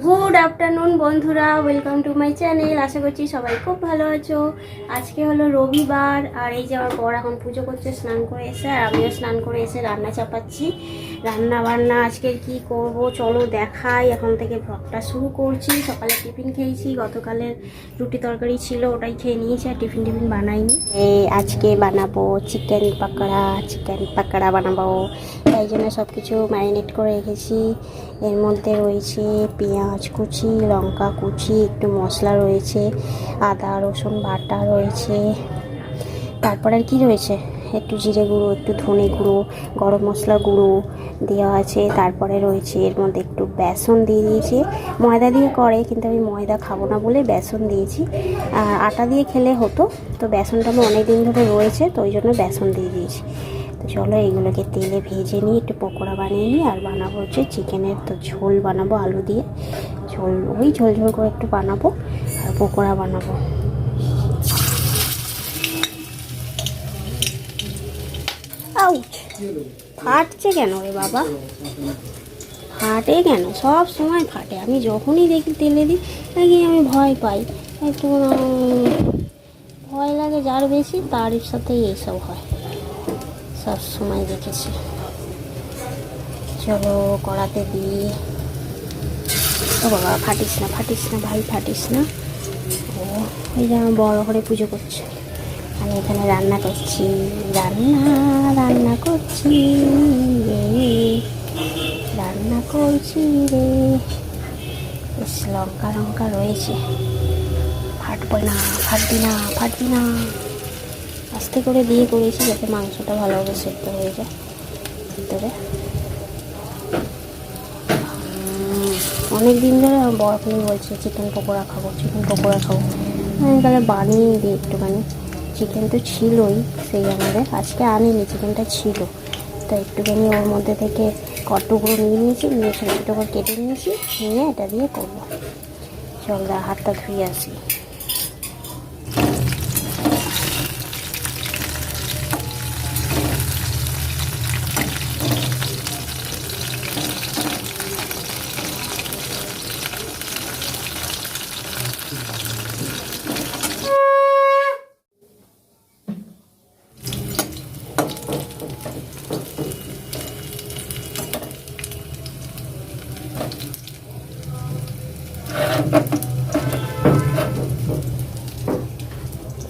Good afternoon বন্ধুরা, welcome to my channel. আশা করছি সবাই খুব ভালো আছো। আজকে হলো রবিবার, আর এই যে আমার বর এখন পুজো করছে, স্নান করে এসে, আর আমিও স্নান করে এসে রান্না চাপাচ্ছি। রান্না বান্না আজকে কি করব চলো দেখাই। এখন থেকে ভ্লগটা শুরু করছি। সকালে টিফিন খেয়েছি, গতকালের রুটি তরকারি ছিল ওটাই খেয়ে নিয়েছি, আর টিফিন বানাইনি। আজকে বানাবো চিকেন পাকোড়া বানাবো, তাই জন্য সব কিছু ম্যারিনেট করে রেখেছি। এর মধ্যে রয়েছে পেঁয়াজ কুচি, লঙ্কা কুচি, একটু মশলা রয়েছে, আদা রসুন বাটা রয়েছে, তারপর আর কি রয়েছে, একটু জিরে গুঁড়ো, একটু ধনে গুঁড়ো, গরম মশলা গুঁড়ো দেওয়া আছে। তারপরে রয়েছে এর মধ্যে একটু বেসন দিয়ে দিয়েছি। ময়দা দিয়ে করে, কিন্তু আমি ময়দা খাবো না বলে বেসন দিয়েছি। আটা দিয়ে খেলে হতো, তো বেসনটা আমার অনেক দিন ধরে রয়েছে, তো ওই জন্য বেসন দিয়ে দিয়েছি। তো চলো এইগুলোকে তেলে ভেজে নিই, একটু পকোড়া বানিয়ে নিই। আর বানাবো হচ্ছে চিকেনের তো ঝোল বানাবো, আলু দিয়ে ঝোল, ওই ঝোল ঝোল করে একটু বানাবো, আর পকোড়া বানাবো। আউচ! ফাটছে কেন রে বাবা? ফাটে কেন? সব সময় ফাটে। আমি যখনই দেখি তেলে দিই নাকি আমি ভয় পাই, একটু ভয় লাগে। যার বেশি তার সাথেই এইসব হয়, সব সময় দেখেছি। চলো কড়াতে দিই। ও বাবা, ফাটিস না ভাই, ফাটিস না। ও ওই যে আমার বড় ঘরে পুজো করছে, আমি এখানে রান্না করছি, রান্না করছি রে, রান্না করছি রে। বেশ লঙ্কা রয়েছে, ফাটবি না। আস্তে করে দিয়ে করেছি যাতে মাংসটা ভালোভাবে সেদ্ধ হয়ে যায় ভিতরে। অনেক দিন ধরে আমার বড় করে বলছে চিকেন পকোড়া খাবো। আমি তাহলে বানিয়ে দিই একটুখানি। চিকেন তো ছিলই, সেই আমাদের আজকে আনিনি, চিকেনটা ছিল, তো একটুখানি ওর মধ্যে থেকে কটুকরো নিয়ে নিয়েছি, নিয়ে ছোটো ছোটো করে কেটে নিয়েছি, নিয়ে এটা দিয়ে করবো। চল হাতটা ধুয়ে আসি।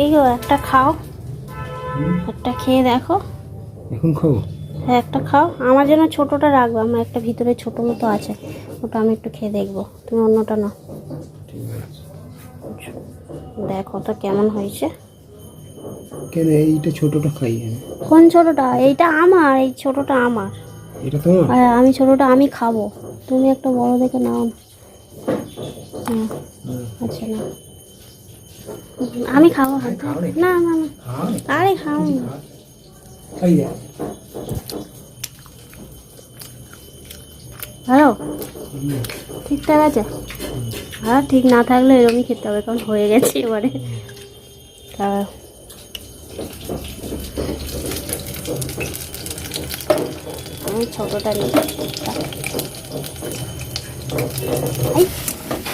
এই গো, একটা খাও, একটা খেয়ে দেখো। এখন খাবো? হ্যাঁ একটা খাও, আমার জন্য ছোটোটা রাখবো, আমার একটা ভিতরে ছোটো মতো আছে, ওটা আমি একটু খেয়ে দেখবো, তুমি অন্যটা নাও। ঠিক আছে, দেখো তো কেমন হয়েছে। কেন এইটা ছোটটা খাই আমি? কোন ছোটোটা? এইটা আমার, এই ছোটোটা আমার। এটা তোমার? আমি ছোটোটা আমি খাবো, তুমি একটা বড় দেখে নাও না। হ্যাঁ আচ্ছা না, আমি খাবো। না না না, আরে খাও না। হ্যালো, ঠিকঠাক আছে? হ্যাঁ ঠিক না থাকলে এরকমই খেতে হবে, কারণ হয়ে গেছে এবারে। আমি ছোটোটা নিই। এই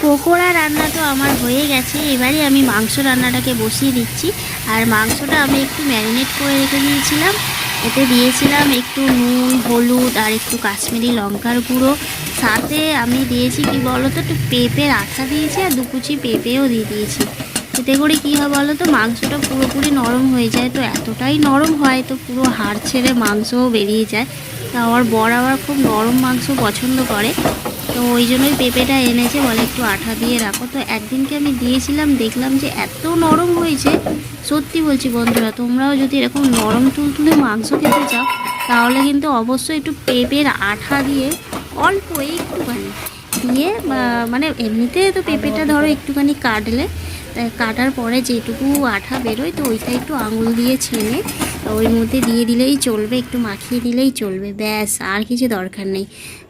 পকোড়া রান্না তো আমার হয়ে গেছে, এবারে আমি মাংস রান্নাটাকে বসিয়ে দিচ্ছি। আর মাংসটা আমি একটু ম্যারিনেট করে রেখে দিয়েছিলাম, এতে দিয়েছিলাম একটু নুন, হলুদ আর একটু কাশ্মীরি লঙ্কার গুঁড়ো, সাথে আমি দিয়েছি কি বলো তো, একটু পেঁপের আঠা দিয়েছি, আর 2 কুচি পেঁপেও দিয়ে দিয়েছি। এতে করে কী হয় বলো তো, মাংসটা পুরোপুরি নরম হয়ে যায়। তো এতটাই নরম হয় তো পুরো হাড় ছেড়ে মাংসও বেরিয়ে যায়। তা আমার বর আবার খুব নরম মাংস পছন্দ করে, তো ওই জন্যই পেঁপেটা এনেছে, বলে একটু আঠা দিয়ে রাখো। তো একদিনকে আমি দিয়েছিলাম, দেখলাম যে এত নরম হয়েছে। সত্যি বলছি বন্ধুরা, তোমরাও যদি এরকম নরম তুলতুলে মাংস খেতে চাও, তাহলে কিন্তু অবশ্যই একটু পেঁপের আঠা দিয়ে, অল্প একটুখানি দিয়ে, মানে এমনিতে তো পেঁপেটা ধরো একটুখানি কাটলে, কাটার পরে যেটুকু আঠা বেরোয়, তো ওইটা একটু আঙুল দিয়ে ছেনে ওর মধ্যে দিয়ে দিলেই চলবে, একটু মাখিয়ে দিলেই চলবে, ব্যাস আর কিছু দরকার নেই।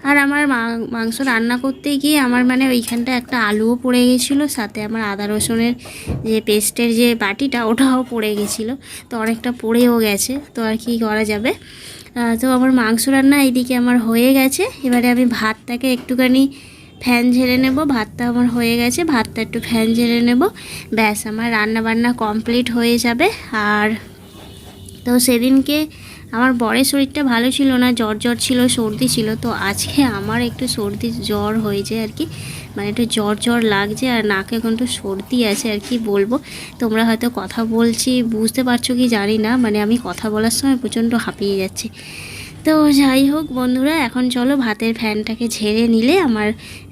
আর আমার মাংস রান্না করতে গিয়ে আমার মানে ওইখানটা একটা আলুও পড়ে গেছিলো, সাথে আমার আদা রসুনের যে পেস্টের যে বাটিটা ওটাও পড়ে গেছিলো, তো অনেকটা পড়েও গেছে, তো আর কি করা যাবে। তো আমার মাংস রান্না এইদিকে আমার হয়ে গেছে। এবারে আমি ভাতটাকে একটুখানি ফ্যান ঝেড়ে নেব। ভাতটা আমার হয়ে গেছে, ভাতটা একটু ফ্যান ঝেড়ে নেব, ব্যাস আমার রান্না বান্না কমপ্লিট হয়ে যাবে। আর তো সেদিনকে আমার বরের শরীরটা ভালো ছিল না, জ্বর জ্বর ছিল, সর্দি ছিল। তো আজকে আমার একটু সর্দি জ্বর হয়েছে আর কি, মানে একটু জ্বর জ্বর লাগছে আর নাকে এখন একটু সর্দি আছে আর কি বলবো। তোমরা হয়তো কথা বলছি বুঝতে পারছো কি জানি না, মানে আমি কথা বলার সময় প্রচণ্ড হাঁপিয়ে যাচ্ছি। তো যাই হোক বন্ধুরা, এখন চলো ভাতের ফ্যানটাকে ঝেড়ে নিলে আমার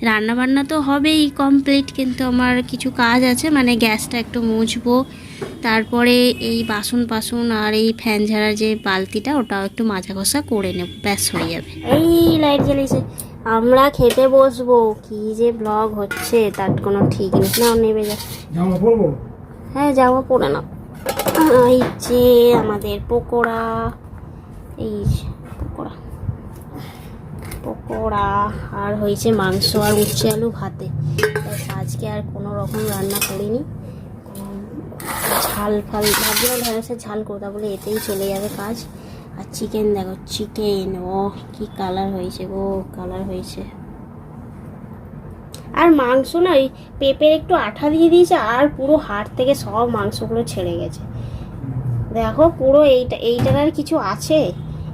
রান্না বান্না তো হবেই কমপ্লিট, কিন্তু আমার কিছু কাজ আছে, মানে গ্যাসটা একটু মুছবো, তারপরে এই বাসন আর এই ফ্যান ঝাড়ার যে বালতিটা ওটাও একটু মাজা ঘষা করে নেব, ব্যাস হয়ে যাবে। এই লাইট জ্বালিয়েছে, আমরা খেতে বসবো। কি যে ব্লগ হচ্ছে তার কোনো ঠিক নেই। না নেবে যা, জামা পরবো? হ্যাঁ জামা পরে নাও। এই যে আমাদের পকোড়া, এই পকোড়া পকোড়া আর হয়েছে মাংস আর উচ্ছে আলু ভাতে। আজকে আর কোনো রকম রান্না করিনি, ঝাল ফাল ভাবছিলাম ঢেঁড়সের ঝাল করতে, বলে এতেই চলে যাবে কাজ। আর চিকেন দেখো, চিকেন ও কি কালার হয়েছে গো, কালার হয়েছে। আর মাংস না ওই পেঁপের একটু আঠা দিয়ে দিয়েছে, আর পুরো হাড় থেকে সব মাংসগুলো ছেড়ে গেছে। দেখো পুরো এইটার আর কিছু আছে,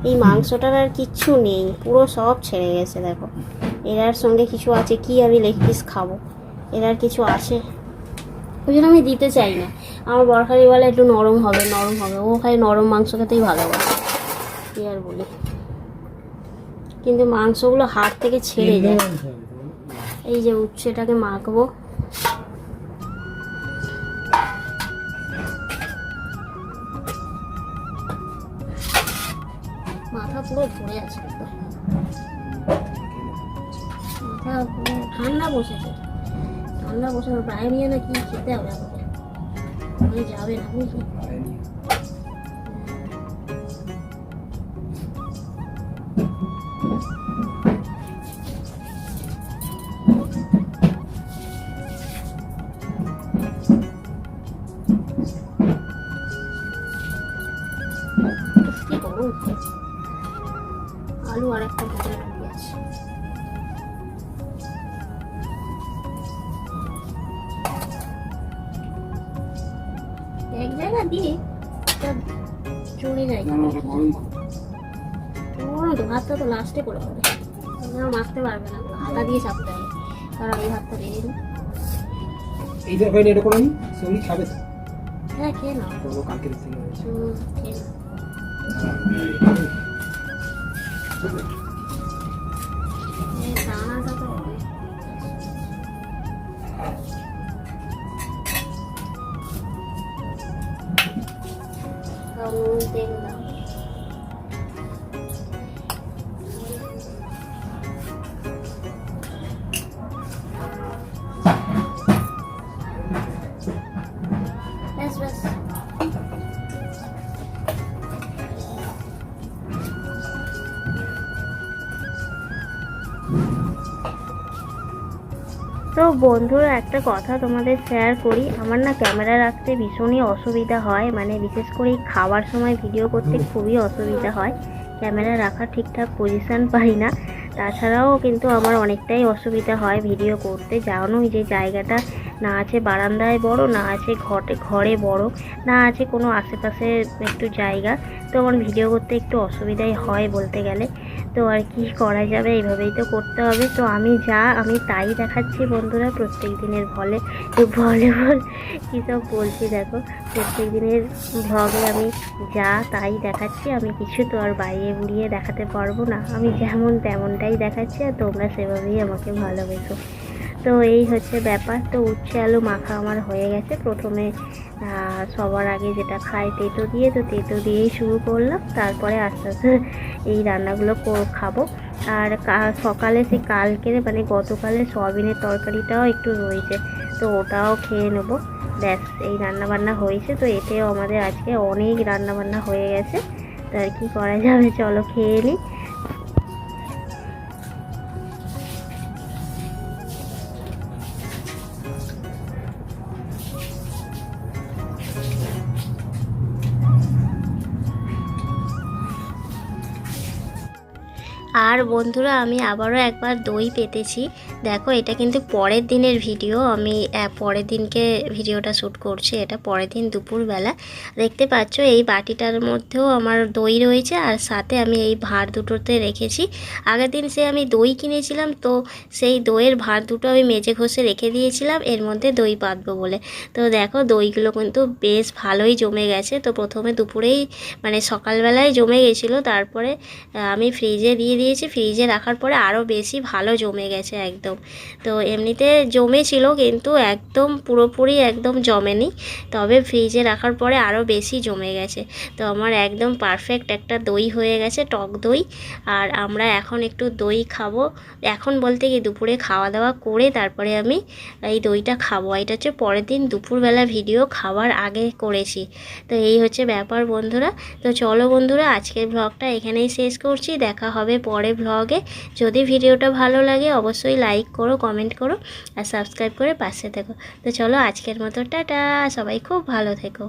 এই মাংসটার আর কিচ্ছু নেই, পুরো সব ছেড়ে গেছে। দেখো এরার সঙ্গে কিছু আছে কি, আমি লেগ পিস খাবো, এরার কিছু আছে, ওই জন্য আমি দিতে চাই না। আমার বর খালি বলে একটু নরম হবে নরম হবে, ও খালি নরম মাংস খেতেই ভালোবাসে, কি আর বলি। কিন্তু মাংসগুলো হাড় থেকে ছেড়ে যায়। এই যে উচ্ছেটাকে মাখবো, মাথা পুরো ধরে আছে, মাথা পুরো ঠান্ডা বসেছে, ঠান্ডা বসে প্রায় নিয়ে না কি খেতে হবে আমাকে, মানে যাবে না বুঝলি। কি করুন, আলু আর একটা ভিতরে ঢুকে আছে। এক জায়গা দিয়ে চলে যায়, তো ভাতটা তো লাস্টে করে হবে, মাখতে পারবে না, হাতা দিয়ে চাপতে হবে। কারণ এই ভাতটা রেডি না, এই তরকারি এটা করে নি, সবই খাবে তো? হ্যাঁ খেয়ে নাও, করবো কালকে থেকে। খেয়ে নাও। এই দানাটা তো নুন তেল দাও। ব্যাস ব্যাস, তো বন্ধুরা একটা কথা তোমাদের শেয়ার করি, আমার না ক্যামেরা রাখতে ভীষণই অসুবিধা হয়, মানে বিশেষ করে খাওয়ার সময় ভিডিও করতে খুবই অসুবিধা হয়, ক্যামেরা রাখার ঠিকঠাক পজিশান পাই না। তাছাড়াও কিন্তু আমার অনেকটাই অসুবিধা হয় ভিডিও করতে, জানোই যে জায়গাটা না আছে বারান্দায় বড়, না আছে ঘরে বড়, না আছে কোনো আশেপাশে একটু জায়গা, তো আমার ভিডিও করতে একটু অসুবিধাই হয় বলতে গেলে। তো আর কি করা যাবে, এইভাবেই তো করতে হবে। তো আমি তাই দেখাচ্ছি বন্ধুরা, প্রত্যেক দিনের বল কী সব বলছি দেখো, প্রত্যেক দিনের ভ্লগে আমি যা তাই দেখাচ্ছি, আমি কিছু তো আর বাইরে বুড়িয়ে দেখাতে পারবো না, আমি যেমন তেমনটাই দেখাচ্ছি, আর তোমরা সেভাবেই আমাকে ভালোবেসো। তো এই হচ্ছে ব্যাপার। তো উচ্ছে আলু মাখা আমার হয়ে গেছে। প্রথমে সবার আগে যেটা খাই তেঁতো দিয়ে, তো তেঁতো দিয়েই শুরু করলাম, তারপরে আস্তে আস্তে এই রান্নাগুলো খাবো। আর সকালে সে কালকের মানে গতকালের সয়াবিনের তরকারিটাও একটু রয়েছে, তো ওটাও খেয়ে নেবো। ব্যাস এই রান্নাবান্না হয়েছে, তো এতেও আমাদের আজকে অনেক রান্নাবান্না হয়ে গেছে। তো আর কি করা যাবে, চলো খেয়ে নিই। আর বন্ধুরা আমি আবারও একবার দই পেতেছি, দেখো এটা কিন্তু পরের দিনের ভিডিও, আমি পরের দিনকে ভিডিওটা শ্যুট করছি। এটা পরের দিন দুপুরবেলা। দেখতে পাচ্ছ এই বাটিটার মধ্যেও আমার দই রয়েছে, আর সাথে আমি এই ভাঁড় দুটোতে রেখেছি। আগের দিন আমি দই কিনেছিলাম, তো সেই দইয়ের ভাঁড় দুটো আমি মেজে ঘষে রেখে দিয়েছিলাম এর মধ্যে দই পাতবো বলে। তো দেখো দইগুলো কিন্তু বেশ ভালোই জমে গেছে। তো প্রথমে দুপুরেই মানে সকালবেলায় জমে গেছিলো, তারপরে আমি ফ্রিজে দিয়ে দিয়েছি। ফ্রিজে রাখার পরে আরও বেশি ভালো জমে গেছে একদম। তো এমনিতে জমেছিল, কিন্তু একদম পুরোপুরি একদম জমেনি, তবে ফ্রিজে রাখার পরে আরও বেশি জমে গেছে। তো আমার একদম পারফেক্ট একটা দই হয়ে গেছে, টক দই। আর আমরা এখন একটু দই খাবো। এখন বলতে কি দুপুরে খাওয়া দাওয়া করে তারপরে আমি এই দইটা খাবো। এটা হচ্ছে পরের দিন দুপুরবেলা ভিডিও, খাওয়ার আগে করেছি। তো এই হচ্ছে ব্যাপার বন্ধুরা। তো চলো বন্ধুরা, আজকের ব্লগটা এখানেই শেষ করছি। দেখা হবে পরে ব্লগে। যদি ভিডিওটা ভালো লাগে অবশ্যই লাইক করো, কমেন্ট করো আর সাবস্ক্রাইব করে পাশে থেকো। তো চলো আজকের মতো টাটা, সবাই খুব ভালো থেকো।